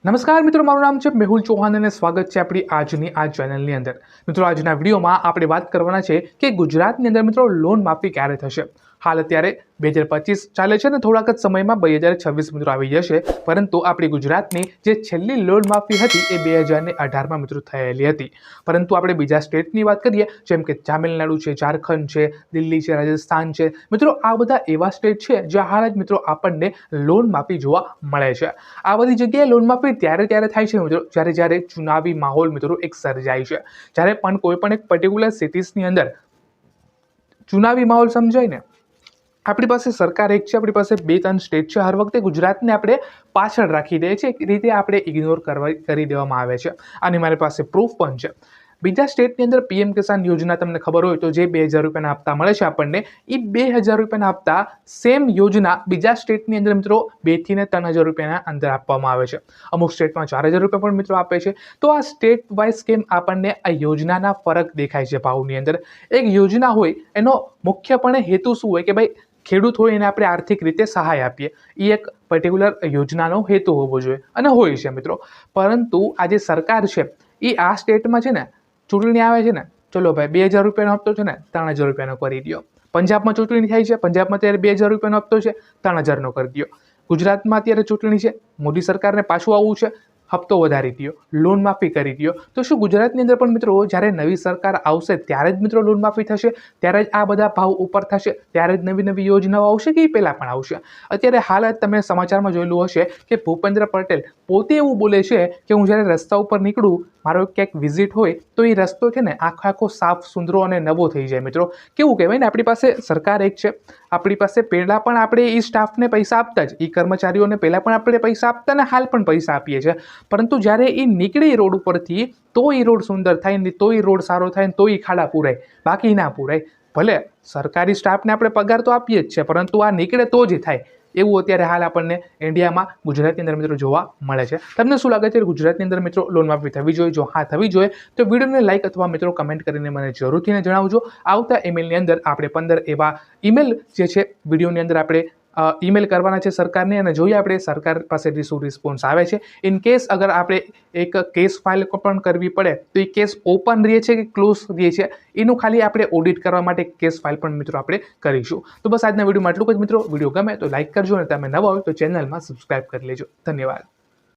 નમસ્કાર મિત્રો, મારું નામ છે મેહુલ ચૌહાણ અને સ્વાગત છે આપણી આજની આ ચેનલની અંદર। મિત્રો, આજના વિડીયોમાં આપણે વાત કરવાના છે કે ગુજરાતની અંદર મિત્રો લોન માફી ક્યારે થશે। હાલ અત્યારે 2025 ચાલે છે અને થોડાક જ સમયમાં 2026 મિત્રો આવી જશે, પરંતુ આપણી ગુજરાતની જે છેલ્લી લોન માફી હતી એ 2018માં મિત્રો થયેલી હતી। પરંતુ આપણે બીજા સ્ટેટની વાત કરીએ, જેમ કે તામિલનાડુ છે, ઝારખંડ છે, દિલ્હી છે, રાજસ્થાન છે, મિત્રો આ બધા એવા સ્ટેટ છે જ્યાં હાલ જ મિત્રો આપણને લોન માફી જોવા મળે છે। આ બધી જગ્યાએ લોન માફી ત્યારે થાય છે મિત્રો જ્યારે ચુનાવી માહોલ મિત્રો એક સર્જાય છે। જ્યારે પણ કોઈ પણ એક પર્ટિક્યુલર સિટીઝની અંદર ચુનાવી માહોલ સમજાય ને, આપણી પાસે સરકાર એક છે, આપણી પાસે 2-3 સ્ટેટ છે, હર વખતે ગુજરાતને આપણે પાછળ રાખી દઈએ છીએ, એક રીતે આપણે ઇગ્નોર કરી દેવામાં આવે છે। અને મારી પાસે પ્રૂફ પણ છે। બીજા સ્ટેટની અંદર પીએમ કિસાન યોજના તમને ખબર હોય તો જે 2000 રૂપિયાના હપ્તા મળે છે આપણને, એ 2000 રૂપિયાના હપ્તા સેમ યોજના બીજા સ્ટેટની અંદર મિત્રો 2 થી 3000 રૂપિયાના અંદર આપવામાં આવે છે। અમુક સ્ટેટમાં 4000 રૂપિયા પણ મિત્રો આપે છે। તો આ સ્ટેટ વાઇઝ કેમ આપણને આ યોજનાના ફરક દેખાય છે ભાવની અંદર। એક યોજના હોય એનો મુખ્યપણે હેતુ શું હોય કે ભાઈ ખેડૂત હોય એને આપણે આર્થિક રીતે સહાય આપીએ, એ એક પર્ટિક્યુલર યોજનાનો હેતુ હોવો જોઈએ અને હોય છે મિત્રો। પરંતુ આ જે સરકાર છે એ આ સ્ટેટમાં છે ને, ચૂંટણી આવે છે ને, ચલો ભાઈ 2000 રૂપિયાનો હપ્તો છે ને 3000 રૂપિયાનો કરી દો। પંજાબમાં ચૂંટણી થાય છે, પંજાબમાં ત્યારે 2000 રૂપિયાનો હપ્તો છે, 3000નો કરી દો। ગુજરાતમાં અત્યારે ચૂંટણી છે, મોદી સરકારને પાછું આવવું છે, હપ્તો વધારી દો, લોન માફી કરી દો। તો શું ગુજરાતની અંદર પણ મિત્રો જ્યારે નવી સરકાર આવશે ત્યારે જ મિત્રો લોન માફી થશે, ત્યારે જ આ બધા ભાવ ઉપર થશે, ત્યારે જ નવી યોજનાઓ આવશે કે એ પહેલાં પણ આવશે? અત્યારે હાલ જ તમે સમાચારમાં જોયેલું હશે કે ભૂપેન્દ્ર પટેલ પોતે એવું બોલે છે કે હું જ્યારે રસ્તા ઉપર નીકળું, મારો ક્યાંક વિઝિટ હોય તો એ રસ્તો છે ને આખો સાફ સુંદરો અને નવો થઈ જાય। મિત્રો કેવું કહેવાય ને, આપણી પાસે સરકાર એક છે, આપણી પાસે પહેલાં પણ આપણે એ સ્ટાફને પૈસા આપતા જ, એ કર્મચારીઓને પહેલાં પણ આપણે પૈસા આપતા ને હાલ પણ પૈસા આપીએ છીએ। પરંતુ જ્યારે એ નીકળે રોડ ઉપરથી તો એ રોડ સુંદર થાય ને, તો એ રોડ સારો થાય ને, તો એ ખાડા પૂરાય, બાકી ના પૂરાય। ભલે સરકારી સ્ટાફને આપણે પગાર તો આપીએ જ છે, પરંતુ આ નીકળે તો જ થાય, એવું અત્યારે હાલ આપણને ઇન્ડિયામાં ગુજરાતની અંદર મિત્રો જોવા મળે છે। તમને શું લાગે છે ગુજરાતની અંદર મિત્રો લોન માફી થવી જોઈએ? જો હા થવી જોઈએ તો વિડીયોને લાઈક અથવા મિત્રો કમેન્ટ કરીને મને જરૂરથી જણાવજો। આવતા ઈમેલની અંદર આપણે 15 એવા ઈમેલ જે છે વિડીયોની અંદર આપણે ઈમેલ કરવાના છે સરકારને, અને જોઈએ આપણે સરકાર પાસેથી શું રિસ્પોન્સ આવે છે। ઇન કેસ અગર આપણે એક કેસ ફાઇલ પણ કરવી પડે તો એ કેસ ઓપન રહે છે કે ક્લોઝ રહે છે, એનું ખાલી આપણે ઓડિટ કરવા માટે કેસ ફાઇલ પણ મિત્રો આપણે કરીશું। તો બસ આજના વિડીયોમાં આટલું જ મિત્રો। વિડીયો ગમે તો લાઈક કરજો અને તમે નવા હોય તો ચેનલમાં સબસ્ક્રાઈબ કરી લેજો। ધન્યવાદ।